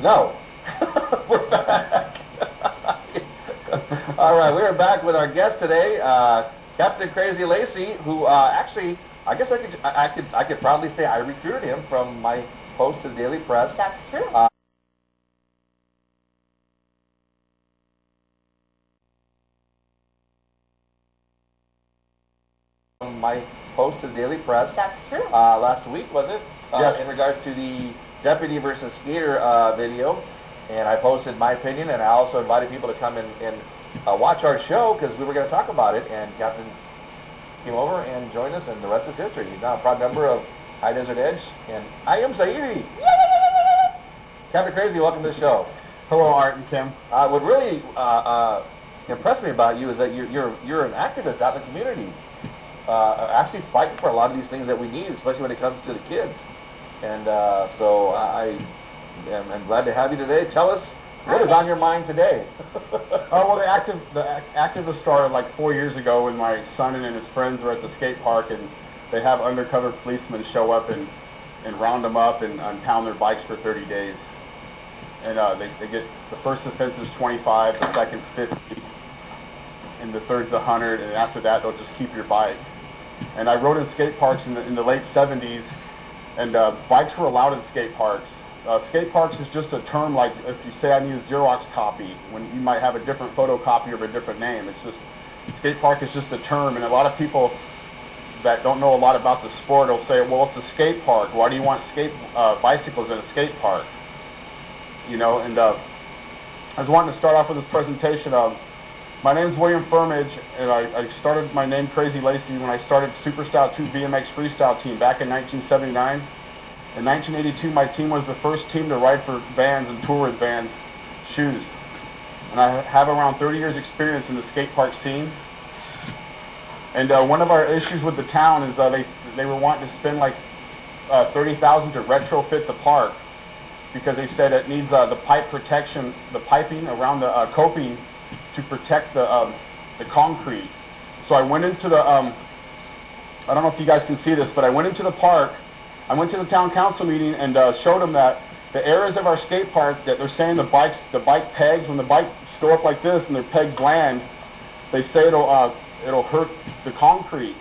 No. We're back. All right, we are back with our guest today, Captain Crazy Lacy, who actually, I guess I could proudly say I recruited him from my post to the Daily Press. That's true. My post to the Daily Press. That's true. Last week, was it? Yes. In regards to the deputy versus skater video, and I posted my opinion, and I also invited people to come and watch our show because we were going to talk about it, and Captain came over and joined us, and the rest is history. He's now a proud member of High Desert Edge, and I am Zairi. Captain Crazy, welcome to the show. Hello, Art and Kim. What really impressed me about you is that you're an activist out in the community. Actually fighting for a lot of these things that we need, especially when it comes to the kids. And so I'm glad to have you today. Tell us what is on your mind today. Well, the activist started like 4 years ago when my son and his friends were at the skate park, and they have undercover policemen show up and round them up and impound their bikes for 30 days. And they get, the first offense is 25, the second's 50, and the third's 100, and after that they'll just keep your bike. And I rode in skate parks in the late 70s, and bikes were allowed in skate parks. Skate parks is just a term, like if you say I need a Xerox copy, when you might have a different photocopy of a different name. It's just, skate park is just a term, and a lot of people that don't know a lot about the sport will say, well, it's a skate park. Why do you want bicycles in a skate park? You know, and I was wanting to start off with this presentation. My name is William Firmage, and I started my name Crazy Lacy when I started Superstyle 2 BMX Freestyle team back in 1979. In 1982, my team was the first team to ride for Vans and tour with Vans shoes. And I have around 30 years experience in the skate park scene. And one of our issues with the town is they were wanting to spend like $30,000 to retrofit the park because they said it needs the pipe protection, the piping around the coping to protect the concrete. So I went into the, I don't know if you guys can see this, but I went into the park, I went to the town council meeting and showed them that the areas of our skate park that they're saying the bike pegs, when the bikes go up like this and their pegs land, they say it'll hurt the concrete.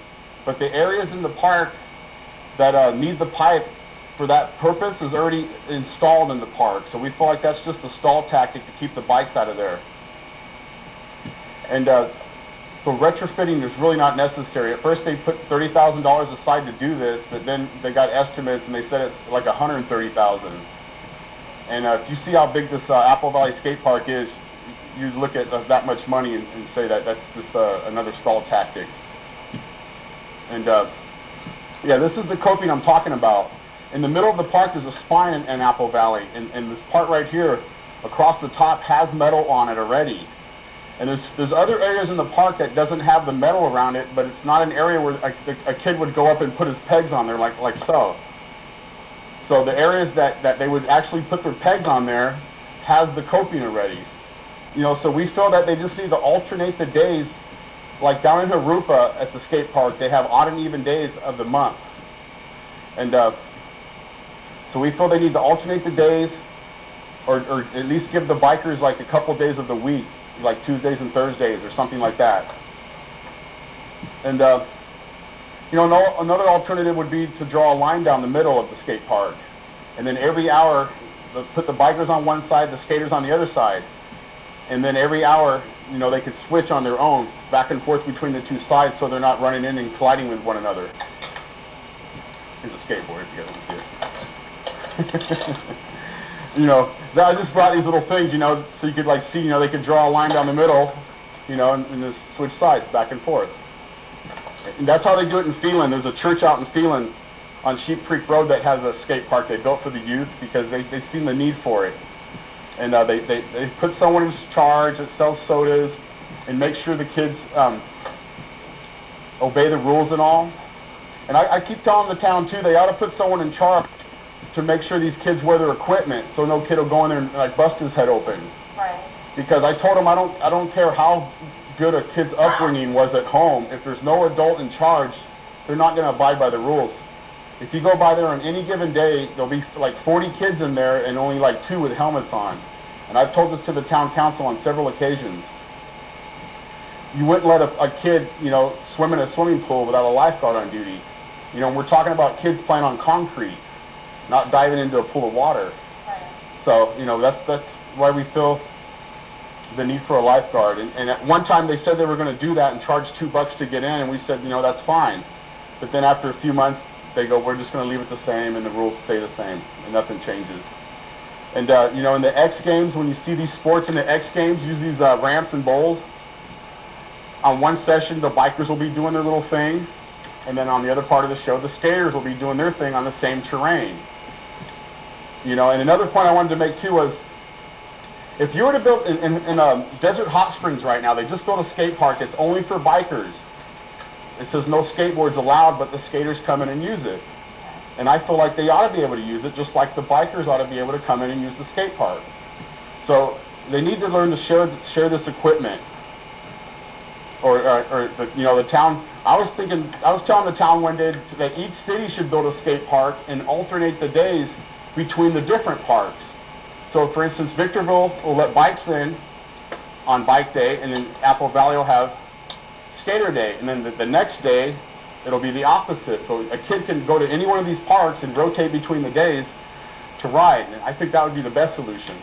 But the areas in the park that need the pipe for that purpose is already installed in the park. So we feel like that's just a stall tactic to keep the bikes out of there. And so retrofitting is really not necessary. At first they put $30,000 aside to do this, but then they got estimates and they said it's like $130,000. And if you see how big this Apple Valley skate park is, you look at that much money and say that that's just another stall tactic. And yeah, this is the coping I'm talking about. In the middle of the park there's a spine in Apple Valley, and this part right here across the top has metal on it already. And there's other areas in the park that doesn't have the metal around it, but it's not an area where a kid would go up and put his pegs on there like so. So the areas that they would actually put their pegs on there has the coping already. You know, so we feel that they just need to alternate the days. Like down in Harupa at the skate park, they have odd and even days of the month. And so we feel they need to alternate the days, or at least give the bikers like a couple days of the week, like Tuesdays and Thursdays or something like that. And you know, another alternative would be to draw a line down the middle of the skate park, and then every hour put the bikers on one side, the skaters on the other side, and then every hour, you know, they could switch on their own back and forth between the two sides so they're not running in and colliding with one another. Here's a skateboard if you guys want to see it. You know, I just brought these little things, you know, so you could like see, you know, they could draw a line down the middle, you know, and just switch sides back and forth. And that's how they do it in Phelan. There's a church out in Phelan on Sheep Creek Road that has a skate park they built for the youth because they've seen the need for it. And they put someone in charge that sells sodas and make sure the kids obey the rules and all. And I keep telling the town too, they ought to put someone in charge to make sure these kids wear their equipment so no kid will go in there and like bust his head open. Right. Because I told them I don't care how good a kid's upbringing was at home, if there's no adult in charge, they're not going to abide by the rules. If you go by there on any given day, there'll be like 40 kids in there and only like 2 with helmets on. And I've told this to the town council on several occasions. You wouldn't let a kid, you know, swim in a swimming pool without a lifeguard on duty. You know, we're talking about kids playing on concrete, not diving into a pool of water. Right. So, you know, that's why we feel the need for a lifeguard. And at one time they said they were going to do that and charge $2 to get in, and we said, you know, that's fine. But then after a few months, they go, we're just going to leave it the same, and the rules stay the same, and nothing changes. And, you know, in the X Games, when you see these sports in the X Games, use these ramps and bowls. On one session, the bikers will be doing their little thing, and then on the other part of the show, the skaters will be doing their thing on the same terrain. You know, and another point I wanted to make, too, was if you were to build in Desert Hot Springs right now, they just built a skate park. It's only for bikers. It says no skateboards allowed, but the skaters come in and use it. And I feel like they ought to be able to use it, just like the bikers ought to be able to come in and use the skate park. So they need to learn to share this equipment. Or you know, the town. I was telling the town one day that each city should build a skate park and alternate the days between the different parks. So, for instance, Victorville will let bikes in on bike day, and then Apple Valley will have skater day, and then the next day it'll be the opposite. So a kid can go to any one of these parks and rotate between the days to ride. And I think that would be the best solution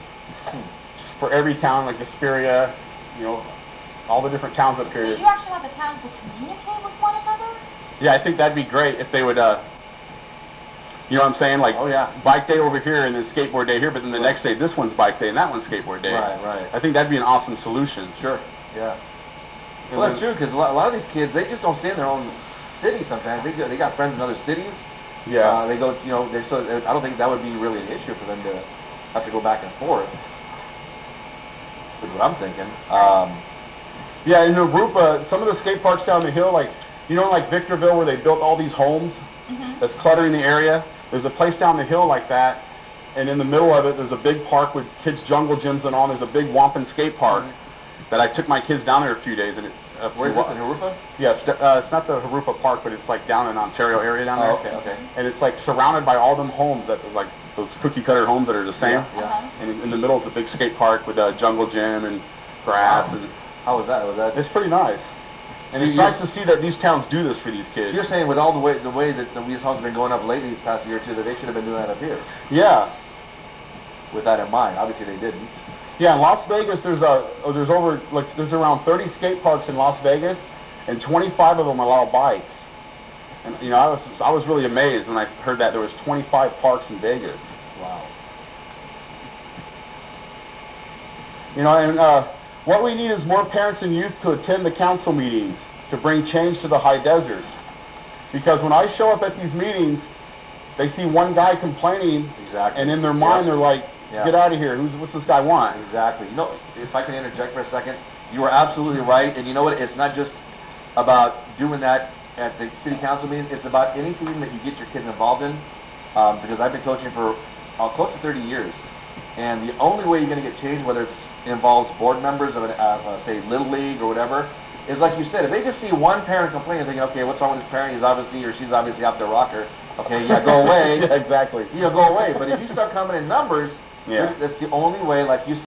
for every town, like Hesperia, you know, all the different towns up here. Do you actually want the towns to communicate with one another? Yeah, I think that'd be great if they would, you know what I'm saying? Like, oh yeah, bike day over here and then skateboard day here, but then the next day this one's bike day and that one's skateboard day. Right, right. I think that'd be an awesome solution. Sure, yeah. Well, that's true, because a lot of these kids, they just don't stay in their own city sometimes. They got friends in other cities. Yeah. They go, you know, I don't think that would be really an issue for them to have to go back and forth. Is what I'm thinking. Yeah, in Arupa, some of the skate parks down the hill, like, you know, like Victorville where they built all these homes that's cluttering the area, there's a place down the hill like that, and in the middle of it there's a big park with kids' jungle gyms and all. There's a big Wampin skate park that I took my kids down there a few days. And where is this, in Harupa? Yeah, it's not the Harupa Park, but it's like down in Ontario area down there. Oh, okay, okay. And it's like surrounded by all them homes that are like those cookie cutter homes that are the same. Yeah. And in the middle is a big skate park with a jungle gym and grass. Wow. And how was that? it's pretty nice. And it's nice to see that these towns do this for these kids. So you're saying with all the way that these homes have been going up lately these past year or two, that they should have been doing that up here? Yeah. With that in mind, obviously they didn't. Yeah, in Las Vegas, there's around 30 skate parks in Las Vegas, and 25 of them allow bikes. And you know, I was really amazed when I heard that there was 25 parks in Vegas. Wow. You know, and what we need is more parents and youth to attend the council meetings to bring change to the high desert. Because when I show up at these meetings, they see one guy complaining, exactly, and in their mind they're like, get out of here. What's this guy want? Exactly. You know, if I can interject for a second, you are absolutely right. And you know what? It's not just about doing that at the city council meeting. It's about anything that you get your kids involved in. Because I've been coaching for close to 30 years. And the only way you're going to get change, whether it involves board members of, say, Little League or whatever, is like you said, if they just see one parent complaining, thinking, okay, what's wrong with this parent? He's obviously, or she's obviously out their rocker. Okay, yeah, go away. Yeah, exactly. Yeah, go away. But if you start coming in numbers, yeah, that's the only way, like you said.